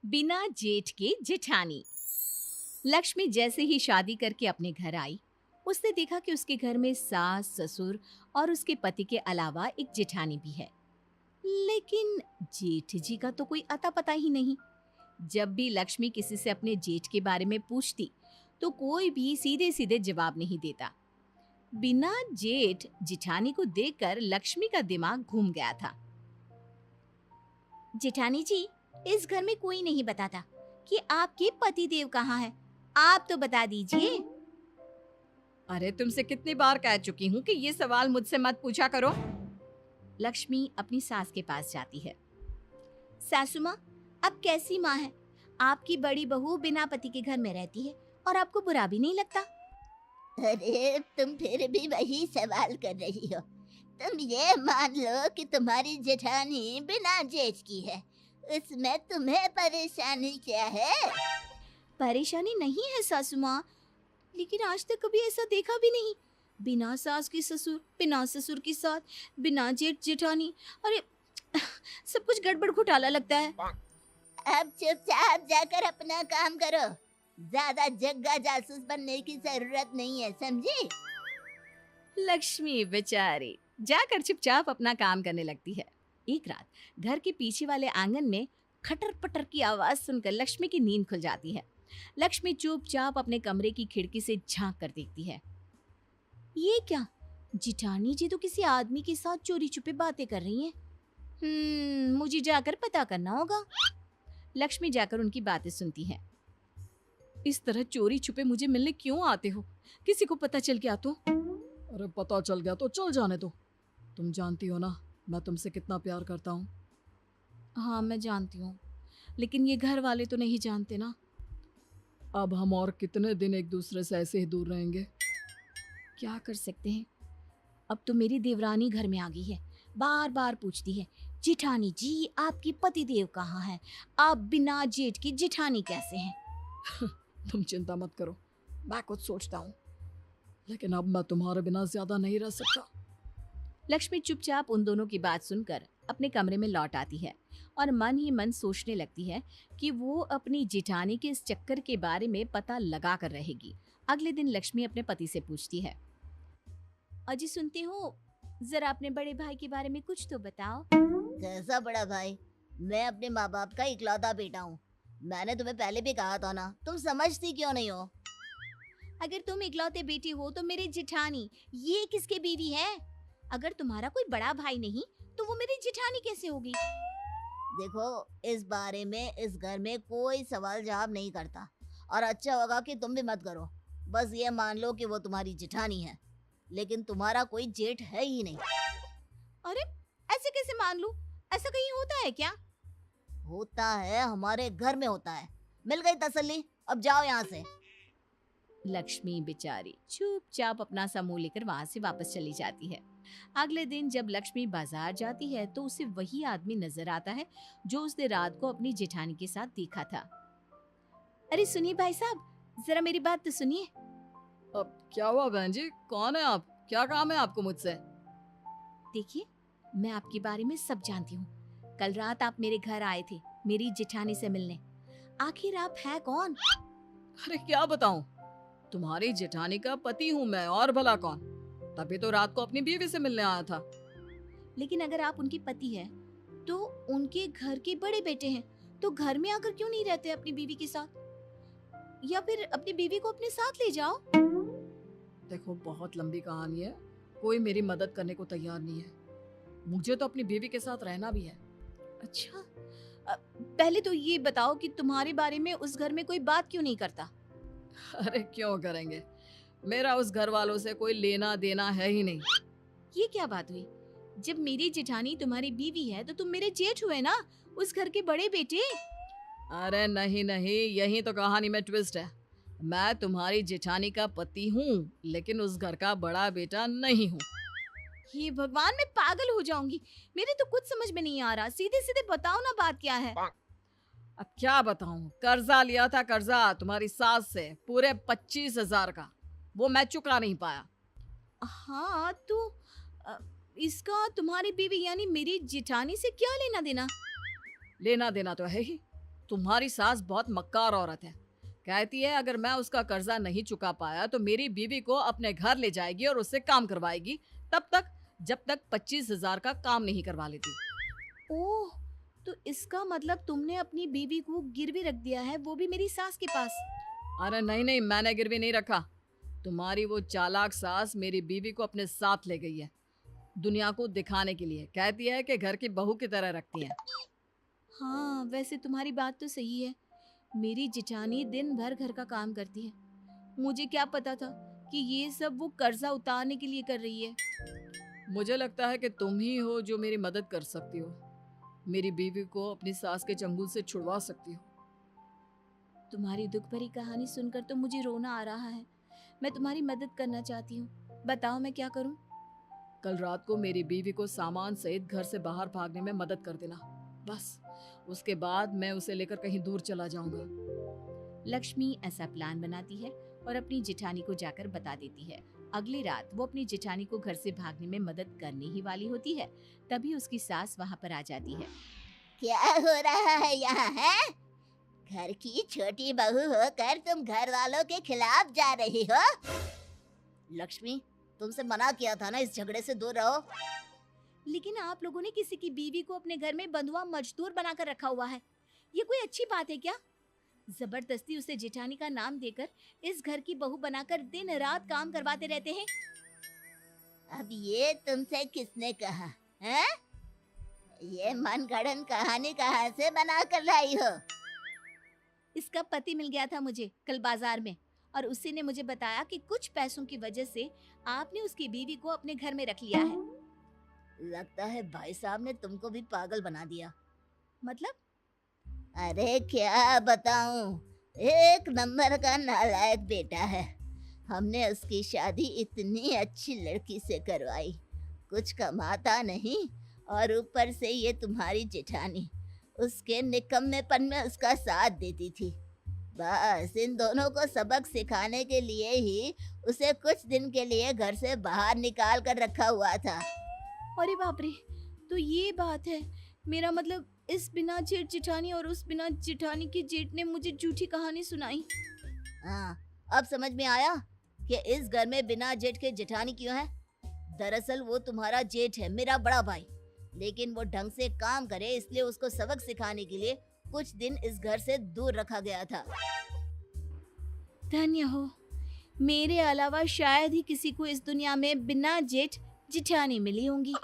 बिना जेठ के जेठानी। लक्ष्मी जैसे ही शादी करके अपने घर आई, उसने देखा कि उसके घर में सास, ससुर और उसके पति के अलावा एक जेठानी भी है। लेकिन जेठ जी का तो कोई अता पता ही नहीं। जब भी लक्ष्मी किसी से अपने जेठ के बारे में पूछती, तो कोई भी सीधे सीधे जवाब नहीं देता। बिना जेठ जेठानी को देखकर लक्ष्मी का दिमाग घूम गया था। जेठानी जी, इस घर में कोई नहीं बताता कि आपके पति देव कहाँ है। आप तो बता दीजिए। अरे तुमसे कितनी बार कह चुकी हूँ कि ये सवाल मुझसे मत पूछा करो। लक्ष्मी अपनी सास के पास जाती है। सासू माँ, अब कैसी माँ है? आपकी बड़ी बहू बिना पति के घर में रहती है और आपको बुरा भी नहीं लगता? अरे तुम फिर भी वही सवाल कर रही हो। तुम ये मान लो कि तुम्हारी जेठानी बिना जेठ की है। उसमें तुम्हें परेशानी क्या है? परेशानी नहीं है सासू माँ, लेकिन आज तक कभी ऐसा देखा भी नहीं। बिना सास की ससुर, बिना ससुर की सास, बिना जेठ जेठानी। अरे सब कुछ गड़बड़ घोटाला लगता है। अब चुपचाप जाकर अपना काम करो। ज्यादा जग्गा जासूस बनने की जरूरत नहीं है, समझी? लक्ष्मी बेचारी जाकर चुपचाप अपना काम करने लगती है। एक रात घर के पीछे वाले आंगन में खटर पटर की आवाज सुनकर लक्ष्मी की नींद खुल जाती है। लक्ष्मी चुपचाप अपने कमरे की खिड़की से झांक कर देखती है। ये क्या? जिठानी जी तो किसी आदमी के साथ चोरी छुपे बातें कर रही हैं। मुझे जाकर पता करना होगा। लक्ष्मी जाकर उनकी बातें सुनती है। इस तरह चोरी छुपे मुझे मिलने क्यों आते हो? किसी को पता चल गया तो? अरे पता चल गया तो चल जाने दो। तुम जानती हो ना मैं तुमसे कितना प्यार करता हूँ। हाँ मैं जानती हूँ, लेकिन ये घर वाले तो नहीं जानते ना। अब हम और कितने दिन एक दूसरे से ऐसे ही दूर रहेंगे? क्या कर सकते हैं? अब तो मेरी देवरानी घर में आ गई है। बार बार पूछती है, जिठानी जी आपकी पति देव कहाँ है? आप बिना जेठ की जिठानी कैसे हैं? तुम चिंता मत करो, मैं कुछ सोचता हूँ, लेकिन अब मैं तुम्हारे बिना ज्यादा नहीं रह सकता। लक्ष्मी चुपचाप उन दोनों की बात सुनकर अपने कमरे में लौट आती है और मन ही मन सोचने लगती है कि वो अपनी जिठानी के इस चक्कर के बारे में पता लगा कर रहेगी। अगले दिन लक्ष्मी अपने पति से पूछती है, अजी सुनते हो, जरा अपने बड़े भाई के बारे में कुछ तो बताओ। कैसा बड़ा भाई? मैं अपने माँ बाप का इकलौता बेटा हूँ। मैंने तुम्हें पहले भी कहा था ना, तुम समझती क्यों नहीं हो? अगर तुम इकलौते बेटी हो तो मेरी जिठानी ये किसके बीवी है? अगर तुम्हारा कोई बड़ा भाई नहीं तो वो मेरी जिठानी कैसे होगी? देखो, इस बारे में इस घर में कोई सवाल जवाब नहीं करता, और अच्छा होगा कि तुम भी मत करो। बस ये मान लो कि वो तुम्हारी जेठानी है, लेकिन तुम्हारा कोई जेठ है ही नहीं। अरे ऐसे कैसे मान लूं? ऐसा कहीं होता है क्या? होता है, हमारे घर में होता है। मिल गई तसल्ली, अब जाओ यहाँ से। लक्ष्मी बेचारी चुपचाप अपना समूह लेकर वहां से वापस चली जाती है। अगले दिन जब लक्ष्मी बाजार जाती है तो उसे वही आदमी नजर आता है जो उसने रात को अपनी जेठानी के साथ देखा था। अरे सुनिए भाई साहब, जरा मेरी बात तो सुनिए। अब क्या हुआ बहन जी, कौन है आप? क्या काम है आपको मुझसे? देखिए, मैं आपके बारे में सब जानती हूँ। कल रात आप मेरे घर आए थे मेरी जेठानी से मिलने। आखिर आप हैं कौन? अरे क्या बताऊं, तुम्हारी जेठानी का पति हूँ मैं, और भला कौन? तभी तो रात को अपनी बीवी से मिलने आया था। लेकिन अगर आप उनके पति हैं, तो उनके घर के बड़े बेटे हैं, तो घर में आकर क्यों नहीं रहते अपनी बीवी के साथ? या फिर अपनी बीवी को अपने साथ ले जाओ। देखो बहुत लंबी कहानी है, कोई मेरी मदद करने को तैयार नहीं है। मुझे तो अपनी बीवी के साथ रहना भी है। अच्छा, पहले तो ये बताओ कि तुम्हारे बारे में उस घर में कोई बात क्यों नहीं करता? अरे क्यों करेंगे, मेरा उस घर वालों से कोई लेना देना है ही नहीं। ये क्या बात हुई? जब मेरी जेठानी तुम्हारी बीवी है तो तुम मेरे जेठ हुए ना, उस घर के बड़े बेटे। अरे नहीं नहीं, यही तो कहानी में ट्विस्ट है। मैं तुम्हारी जेठानी का पति हूँ, लेकिन उस घर का बड़ा बेटा नहीं हूँ। हे भगवान, मैं पागल हो जाऊंगी। मेरे तो कुछ समझ में नहीं आ रहा। सीधे सीधे बताओ ना, बात क्या है? अब क्या बताऊं, कर्जा लिया था, कर्जा तुम्हारी सास से पूरे 25,000 का, वो मैं चुका नहीं पाया। हाँ तो अ, इसका तुम्हारी बीवी यानी मेरी जेठानी से क्या लेना देना? लेना देना तो है ही, तुम्हारी सास बहुत मक्कार औरत है। कहती है अगर मैं उसका कर्जा नहीं चुका पाया तो मेरी बीवी को अपने घर ले जाएगी और उससे काम करवाएगी, तब तक जब तक 25,000 का काम नहीं करवा लेती। ओह, तो इसका मतलब तुमने अपनी बीवी को गिरवी रख दिया है, वो भी मेरी सास के पास। अरे नहीं नहीं, मैंने गिरवी नहीं रखा। तुम्हारी वो चालाक सास मेरी बीवी को अपने साथ ले गई है, दुनिया को दिखाने के लिए। कहती है कि घर की बहू की तरह रखती है। हाँ, वैसे तुम्हारी बात तो सही है। मेरी जिठानी दिन भर घर का काम करती है। मुझे क्या पता था कि ये सब वो कर्जा उतारने के लिए कर रही है। मुझे लगता है कि तुम ही हो जो मेरी मदद कर सकती हो, मेरी बीवी को अपनी सास के चंगुल से छुड़वा सकती हो। तुम्हारी दुख भरी कहानी सुनकर तो मुझे रोना आ रहा है। मैं तुम्हारी मदद करना चाहती हूँ, बताओ मैं क्या करूँ। कल रात को मेरी बीवी को सामान सहित घर से बाहर भागने में मदद कर देना, बस। उसके बाद मैं उसे लेकर कहीं दूर चला जाऊंगा। लक्ष्मी ऐसा प्लान बनाती है और अपनी जिठानी को जाकर बता देती है। अगली रात वो अपनी जिठानी को घर से भागने में मदद करने ही वाली होती है, तभी उसकी सास वहाँ पर आ जाती है। क्या हो रहा है यहाँ है? घर की छोटी बहू होकर तुम घर वालों के खिलाफ जा रही हो? लक्ष्मी, तुमसे मना किया था ना इस झगड़े से दूर रहो। लेकिन आप लोगों ने किसी की बीवी को अपने घर में बंधुआ मजदूर बनाकर रखा हुआ है, ये कोई अच्छी बात है क्या? जबरदस्ती उसे जेठानी का नाम देकर इस घर की बहू बनाकर दिन रात काम करवाते रहते हैं। अब ये तुमसे किसने कहा है? ये मनगढ़ंत कहानी कहाँ से बना कर लाई हो? इसका पति मिल गया था मुझे कल बाजार में, और उसी ने मुझे बताया कि कुछ पैसों की वजह से आपने उसकी बीवी को अपने घर में रख लिया है। लगता है भाई साहब ने तुमको भी पागल बना दिया। मतलब? अरे क्या बताऊं, एक नंबर का नालायक बेटा है। हमने उसकी शादी इतनी अच्छी लड़की से करवाई, कुछ कमाता नहीं, और ऊपर से ये तुम्हारी जेठानी उसके निकम्मेपन में उसका साथ देती थी। बस इन दोनों को सबक सिखाने के लिए ही उसे कुछ दिन के लिए घर से बाहर निकाल कर रखा हुआ था। अरे बाप रे, तो ये बात है। मेरा मतलब इस बिना जेठ जेठानी और उस बिना जेठानी की जेठ ने मुझे झूठी कहानी सुनाई। हाँ, अब समझ में आया कि इस घर में बिना जेठ के जेठानी क्यों है। दरअसल वो तुम्हारा जेठ है, मेरा बड़ा भाई, लेकिन वो ढंग से काम करे इसलिए उसको सबक सिखाने के लिए कुछ दिन इस घर से दूर रखा गया था। धन्य हो, मेरे अलावा शायद ही किसी को इस दुनिया में बिना जेठ जिठानी मिली होंगी।